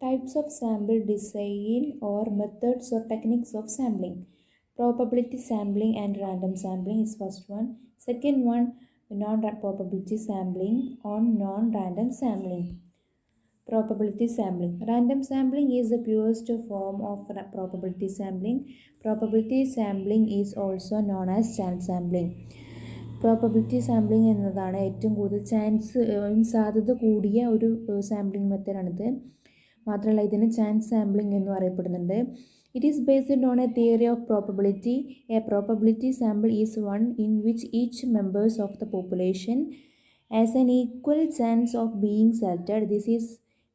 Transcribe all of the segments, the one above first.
Types of sample design or methods or techniques of sampling. Probability sampling and random sampling is first one. Second one, non-probability sampling on non-random sampling. Probability sampling. Random sampling is the purest form of probability sampling. Probability sampling is also known as chance sampling. Probability sampling എന്നതാണ് ഏറ്റവും കൂടുതൽ സാധ്യത കൂടിയ ഒരു sampling മെത്തേഡാണിത്. മാത്രമല്ല ഇതിന് chance sampling എന്നും അറിയപ്പെടുന്നുണ്ട്. It is based on A theory of probability. A probability sample is one in which each members of the population as an equal chance of being selected.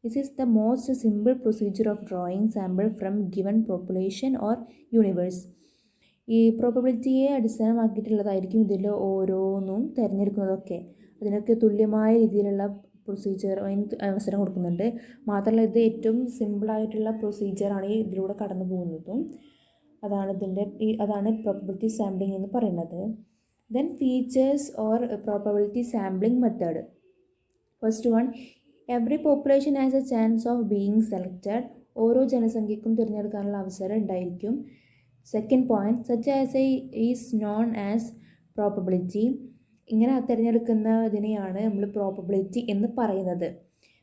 This is the most simple procedure of drawing sample from given population or universe. ഈ പ്രോബബിലിറ്റിയെ അടിസ്ഥാനമാക്കിയിട്ടുള്ളതായിരിക്കും ഇതിൽ ഓരോന്നും തിരഞ്ഞെടുക്കുന്നതൊക്കെ. അതിനൊക്കെ തുല്യമായ രീതിയിലുള്ള procedure അവസരം കൊടുക്കുന്നുണ്ട്. മാത്രമല്ല ഇത് ഏറ്റവും സിമ്പിളായിട്ടുള്ള പ്രൊസീജിയറാണ് ഇതിലൂടെ കടന്നു പോകുന്നതും. അതാണ് പ്രോബബിലിറ്റി സാമ്പിളിംഗ് എന്ന് പറയുന്നത്. Then features or probability sampling method. First one, every population has a chance of being selected. ഓരോ ജനസംഖ്യക്കും തിരഞ്ഞെടുക്കാനുള്ള അവസരം ഉണ്ടായിരിക്കും. Second point, such as is known as probability. ഇങ്ങനെ തിരഞ്ഞെടുക്കുന്നതിനെയാണ് നമ്മൾ പ്രോബബിലിറ്റി എന്ന് പറയുന്നത്.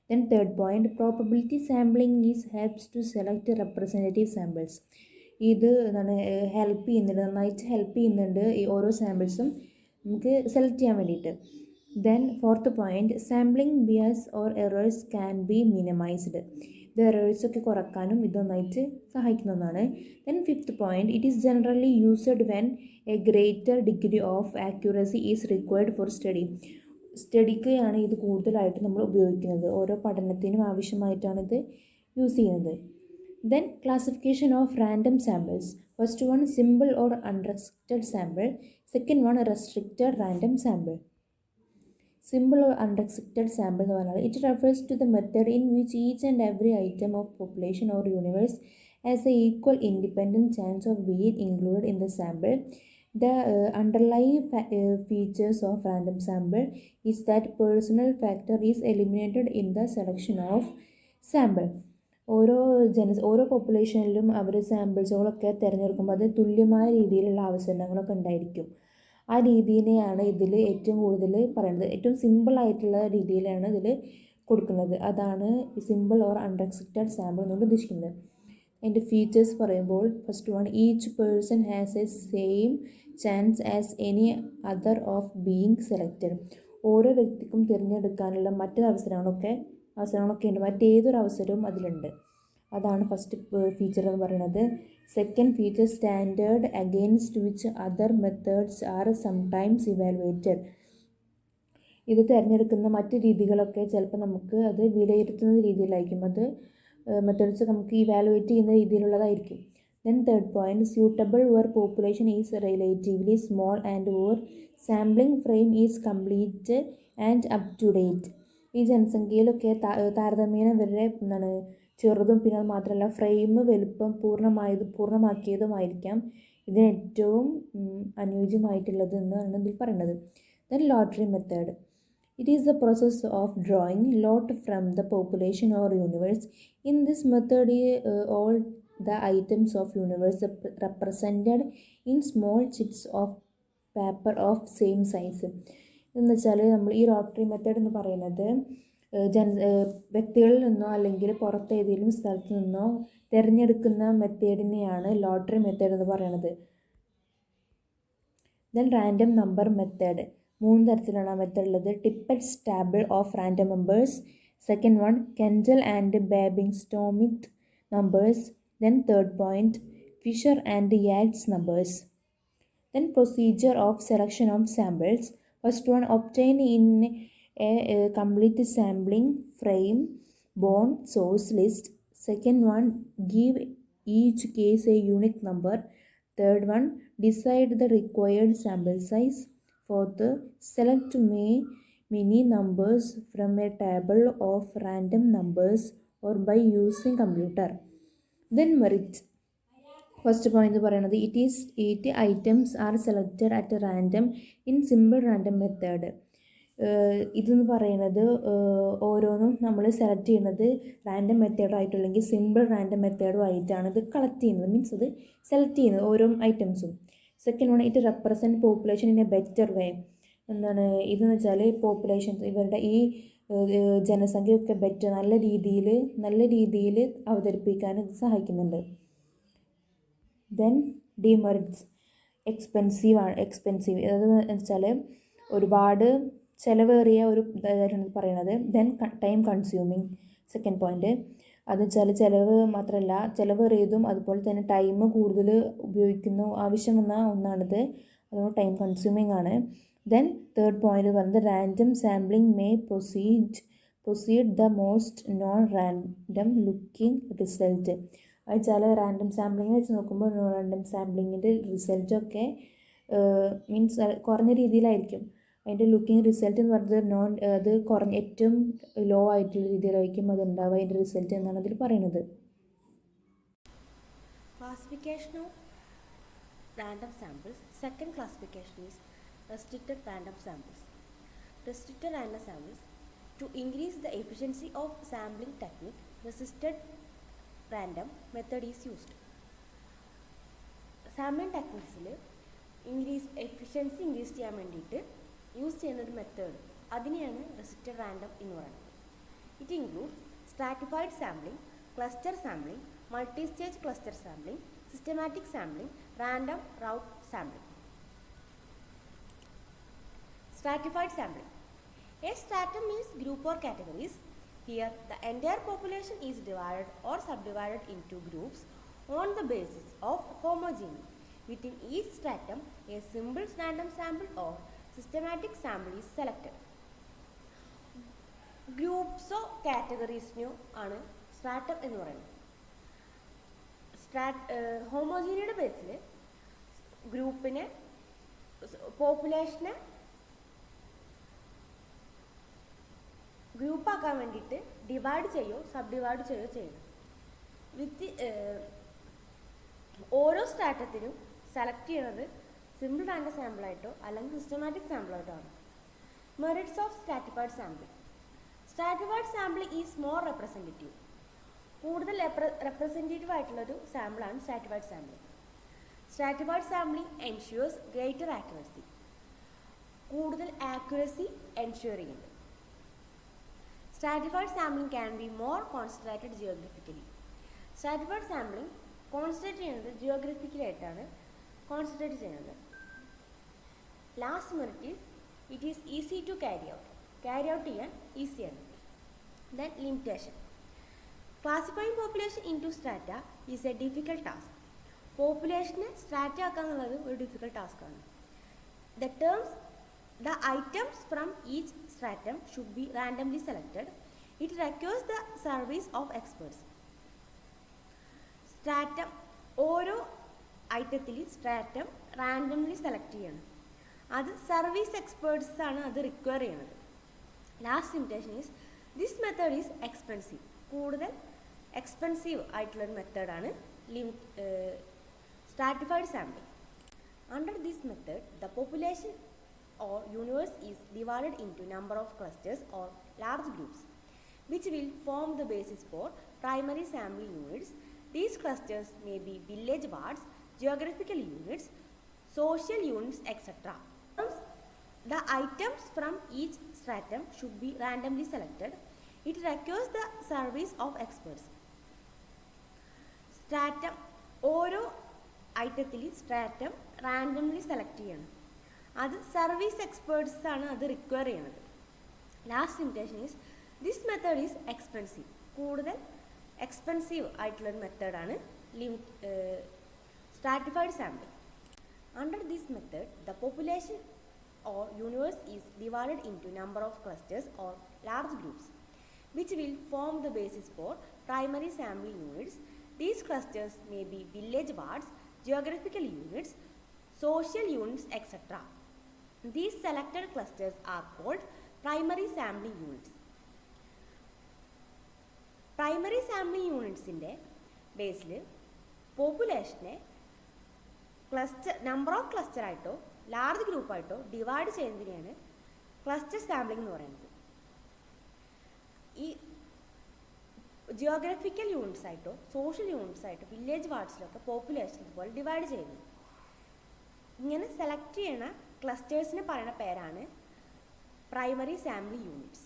Then third point, probability sampling is helps to select representative samples. ഇത് നന്നായിട്ട് ഹെൽപ്പ് ചെയ്യുന്നുണ്ട് ഈ ഓരോ സാമ്പിൾസും നമുക്ക് സെലക്ട് ചെയ്യാൻ വേണ്ടിയിട്ട്. Then fourth point, sampling bias or errors can be minimized. ഇത് എറേഴ്സ് ഒക്കെ കുറക്കാനും ഇത് നന്നായിട്ട് സഹായിക്കുന്ന ഒന്നാണ്. Then fifth point, it is generally used when a greater degree of accuracy is required for study. സ്റ്റഡിക്കാണ് ഇത് കൂടുതലായിട്ട് നമ്മൾ ഉപയോഗിക്കുന്നത്. ഓരോ പഠനത്തിനും ആവശ്യമായിട്ടാണ് ഇത് യൂസ് ചെയ്യുന്നത്. Then classification of random samples. First one, simple or unrestricted sample. Second one, restricted random sample. Simple or unrestricted sample എന്ന് പറഞ്ഞാൽ it refers to the method in which each and every item of population or universe has a equal independent chance of being included in the sample. The underlying features of random sample is that personal factor is eliminated in the selection of sample. ഓരോ പോപ്പുലേഷനിലും അവർ സാമ്പിൾസുകളൊക്കെ തിരഞ്ഞെടുക്കുമ്പോൾ അത് തുല്യമായ രീതിയിലുള്ള അവസരങ്ങളൊക്കെ ഉണ്ടായിരിക്കും. ആ രീതിയെയാണ് ഇതിൽ ഏറ്റവും കൂടുതൽ പറയുന്നത്. ഏറ്റവും സിമ്പിളായിട്ടുള്ള രീതിയിലാണ് ഇതിൽ കൊടുക്കുന്നത്. അതാണ് സിമ്പിൾ ഓർ അൺറെസ്ട്രിക്റ്റഡ് സാമ്പിൾ എന്നുകൊണ്ട് ഉദ്ദേശിക്കുന്നത്. അതിൻ്റെ ഫീച്ചേഴ്സ് പറയുമ്പോൾ first one, each person has A same chance as any other of being selected. ഓരോ വ്യക്തിക്കും തിരഞ്ഞെടുക്കാനുള്ള മറ്റൊരു അവസരങ്ങളൊക്കെ ഉണ്ട്. മറ്റേതൊരു അവസരവും അതിലുണ്ട്. അതാണ് ഫസ്റ്റ് ഫീച്ചർ എന്ന് പറയുന്നത്. Second feature, standard against which other methods R sometimes evaluated. ഇത് തിരഞ്ഞെടുക്കുന്ന മറ്റ് രീതികളൊക്കെ ചിലപ്പോൾ നമുക്ക് അത് വിലയിരുത്തുന്ന രീതിയിലായിരിക്കും. അത് മെത്തേഡ്സ് നമുക്ക് ഇവാലുവേറ്റ് ചെയ്യുന്ന രീതിയിലുള്ളതായിരിക്കും. Then third point, suitable where population is relatively small and where sampling frame is complete and up to date. ഈ ജനസംഖ്യയിലൊക്കെ താരതമ്യേന ഇവരുടെ ചെറുതും പിന്നെ അത് മാത്രമല്ല ഫ്രെയിം വലുപ്പം പൂർണ്ണമാക്കിയതുമായിരിക്കാം ഇതിന് ഏറ്റവും അനുയോജ്യമായിട്ടുള്ളത് എന്നാണ് ഇതിൽ പറയുന്നത്. Then lottery method. It is the process of drawing lot from the population or universe. In this method all the items of universe represented in small chips of paper of same size. എന്ന് വെച്ചാൽ നമ്മൾ ഈ lottery method എന്ന് പറയുന്നത് വ്യക്തികളിൽ നിന്നോ അല്ലെങ്കിൽ പുറത്ത് ഏതെങ്കിലും സ്ഥലത്ത് നിന്നോ തിരഞ്ഞെടുക്കുന്ന മെത്തേഡിനെയാണ് ലോട്ടറി മെത്തേഡ് എന്ന് പറയുന്നത്. Then random number method. 3 തരത്തിലാണ് ആ മെത്തേഡ് ഉള്ളത്. Tippett's table of random numbers. Second one, Kendall and Babington Smith numbers. Then third point, Fisher and Yates numbers. Then procedure of selection of samples. First one, obtain in a complete sampling frame born source list. Second one, give each case a unique number. Third one, decide the required sample size. Fourth, select many numbers from a table of random numbers or by using computer. Then merit. First point പറയുന്നത് it items are selected at random in simple random method. ഇതെന്ന് പറയുന്നത് ഓരോന്നും നമ്മൾ select ചെയ്യുന്നത് random മെത്തേഡായിട്ടും അല്ലെങ്കിൽ simple random മെത്തേഡും ആയിട്ടാണ് ഇത് collect ചെയ്യുന്നത്, മീൻസ് അത് സെലക്ട് ചെയ്യുന്നത് ഓരോ ഐറ്റംസും. Second one, it represent population in A better വേ. എന്താണ് ഇതെന്ന് വെച്ചാൽ പോപ്പുലേഷൻ ഇവരുടെ ഈ ജനസംഖ്യയൊക്കെ നല്ല രീതിയിൽ അവതരിപ്പിക്കാൻ ഇത് സഹായിക്കുന്നുണ്ട്. ദെൻ ഡിമെറിറ്റ്സ്, എക്സ്പെൻസീവ് അതെന്ന് വെച്ചാൽ ഒരുപാട് ചിലവേറിയ ഒരു ഇതായിട്ടാണ് പറയുന്നത്. Then time consuming, second point. അത് വെച്ചാൽ ചിലവ് മാത്രമല്ല, ചിലവേറിയതും അതുപോലെ തന്നെ ടൈം കൂടുതൽ ആവശ്യം വന്ന ഒന്നാണിത്, അതുകൊണ്ട് ടൈം കൺസ്യൂമിങ് ആണ്. ദെൻ തേർഡ് പോയിന്റ് പറയുന്നത് random sampling may proceed the most non random looking result. അത് വെച്ചാൽ റാൻഡം സാമ്പിളിംഗ് വെച്ച് നോക്കുമ്പോൾ നോൺ റാൻഡം സാമ്പിളിങ്ങിൻ്റെ റിസൾട്ടൊക്കെ മീൻസ് കുറഞ്ഞ രീതിയിലായിരിക്കും. അതിൻ്റെ ലുക്കിംഗ് റിസൾട്ട് എന്ന് പറയുന്നത് അത് ഏറ്റവും ലോ ആയിട്ടുള്ള രീതിയിലായിരിക്കും അത് ഉണ്ടാവുക, അതിൻ്റെ റിസൾട്ട് എന്നാണ് അതിൽ പറയുന്നത്. Classification of random samples. Second classification is restricted random samples. Restricted random samples. To increase the efficiency of sampling technique, restricted random method is used. Sampling ടെക്നിക്സിൽ എഫിഷ്യൻസി ഇൻക്രീസ് ചെയ്യാൻ വേണ്ടിയിട്ട് യൂസ് ചെയ്യുന്നൊരു മെത്തേഡ്, അതിനെയാണ് restricted random എന്ന് പറയുന്നത്. It includes stratified sampling, cluster sampling, multi stage cluster sampling, systematic sampling, random Raut sampling. Stratified sampling. A stratum means group or categories. Here, the entire population is divided or subdivided into groups on the basis of homogeneity. Within each stratum, a simple random sample or systematic sample is selected. ഗ്രൂപ്പ്സോ കാറ്റഗറീസിനോ ആണ് stratum എന്ന് പറയുന്നത്. ഹോമോജീനിയുടെ ബേസിൽ ഗ്രൂപ്പിനെ, പോപ്പുലേഷനെ ഗ്രൂപ്പാക്കാൻ വേണ്ടിയിട്ട് divide ചെയ്യോ sub divide ചെയ്യോ ചെയ്യണം. ഓരോ സ്ട്രാറ്റത്തിനും സെലക്ട് ചെയ്യുന്നത് സിമ്പിൾ റാൻഡം സാമ്പിളായിട്ടോ അല്ലെങ്കിൽ സിസ്റ്റമാറ്റിക് സാമ്പിളായിട്ടോ ആണ്. Merits of stratified sampling. Stratified sampling is more representative. കൂടുതൽ റെപ്രസെൻറ്റേറ്റീവ് ആയിട്ടുള്ളൊരു സാമ്പിളാണ് stratified sampling. Stratified sampling ensures greater accuracy. കൂടുതൽ ആക്യുറസി എൻഷ്യൂർ ചെയ്യുന്നുണ്ട്. Stratified sampling can be more concentrated geographically. Stratified sampling concentrate ചെയ്യുന്നത് ജിയോഗ്രഫിക്കലായിട്ടാണ് കോൺസെൻട്രേറ്റ് ചെയ്യുന്നത്. Last merit it is easy to carry out ചെയ്യാൻ ഈസിയാണ്. Then limitation. Classifying population into strata is a difficult task. പോപ്പുലേഷനെ സ്ട്രാറ്റ ആക്കുക എന്നുള്ളത് ഒരു ഡിഫിക്കൽട്ട് ടാസ്ക്കാണ്. The items from each stratum should be randomly selected. It requires the service of experts. Stratum ഓരോ ഐറ്റത്തിൽ stratum randomly select ചെയ്യണം. അത് service experts ആണ് അത് റിക്വയർ ചെയ്യണത്. Last limitation is this method is expensive. കൂടുതൽ എക്സ്പെൻസീവ് ആയിട്ടുള്ളൊരു മെത്തേഡാണ് stratified sampling. Under this method the population or universe is divided into number of clusters or large groups which will form the basis for primary sampling units. These clusters may be village wards, geographical units, social units, etc. The items from each stratum should be randomly selected. It requires the service of experts. Stratum ഓരോ ഐറ്റത്തിൽ stratum randomly select ചെയ്യണം. അത് service experts ആണ് അത് require ചെയ്യണത്. Last limitation is this method is expensive. കൂടുതൽ expensive ആയിട്ടുള്ളൊരു മെത്തേഡാണ് stratified sampling. Under this method the population or universe is divided into number of clusters or large groups which will form the basis for primary sampling units. These clusters may be village wards, geographical units, social units, etc. These selected clusters are called primary sampling units. Primary sampling unitsന്റെ ബേസിൽ പോപ്പുലേഷനെ number of cluster ആയിട്ടോ large ഗ്രൂപ്പായിട്ടോ divide ചെയ്യുന്നതിനെയാണ് cluster sampling എന്ന് പറയുന്നത് ഈ geographical units ആയിട്ടോ സോഷ്യൽ യൂണിറ്റ്സ് ആയിട്ടോ വില്ലേജ് വാർഡ്സിലൊക്കെ പോപ്പുലേഷൻ ഇതുപോലെ ഡിവൈഡ് ചെയ്യുന്നു. ഇങ്ങനെ സെലക്ട് ചെയ്യണ ക്ലസ്റ്റേഴ്സിന് പറയുന്ന പേരാണ് primary sampling units.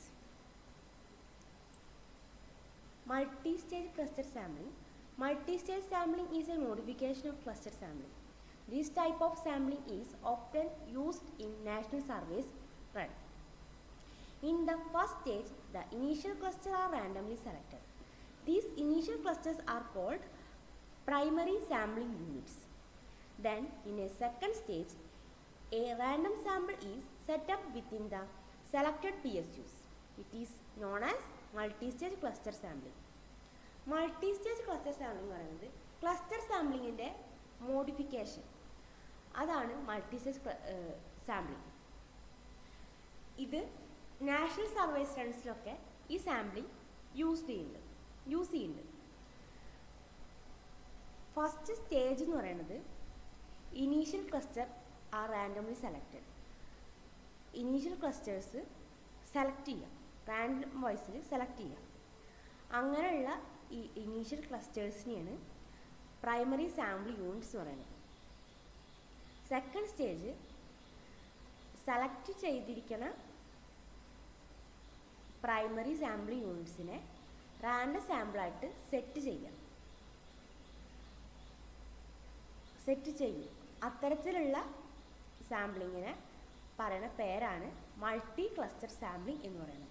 Multi-stage cluster sampling. Multi-stage sampling is a modification of cluster sampling. This type of sampling is often used in national surveys run. In the first stage, the initial clusters are randomly selected. These initial clusters are called primary sampling units. Then, in a second stage, a random sample is set up within the selected PSUs. It is known as multi-stage cluster sampling. Multi-stage cluster sampling എന്ന് പറയുന്നത് cluster സാമ്പിളിങ്ങിൻ്റെ modification, അതാണ് multi-stage sampling. ഇത് national surveys റൺസിലൊക്കെ ഈ sampling use ചെയ്യുന്നുണ്ട്. First stage എന്ന് പറയുന്നത് initial cluster R randomly selected. Initial clusters select ചെയ്യാം, random വൈസിൽ select ചെയ്യാം. അങ്ങനെയുള്ള ഈ ഇനീഷ്യൽ ക്ലസ്റ്റേഴ്സിനെയാണ് പ്രൈമറി സാമ്പിൾ യൂണിറ്റ്സ് എന്ന് പറയുന്നത്. സെക്കൻഡ് സ്റ്റേജ് സെലക്ട് ചെയ്തിരിക്കുന്ന പ്രൈമറി സാമ്പിൾ യൂണിറ്റ്സിനെ റാൻഡം സാമ്പിളായിട്ട് സെറ്റ് ചെയ്യും. അത്തരത്തിലുള്ള സാമ്പിളിങ്ങിനെ പറയുന്ന പേരാണ് മൾട്ടി ക്ലസ്റ്റർ സാമ്പിളിംഗ് എന്ന് പറയുന്നത്.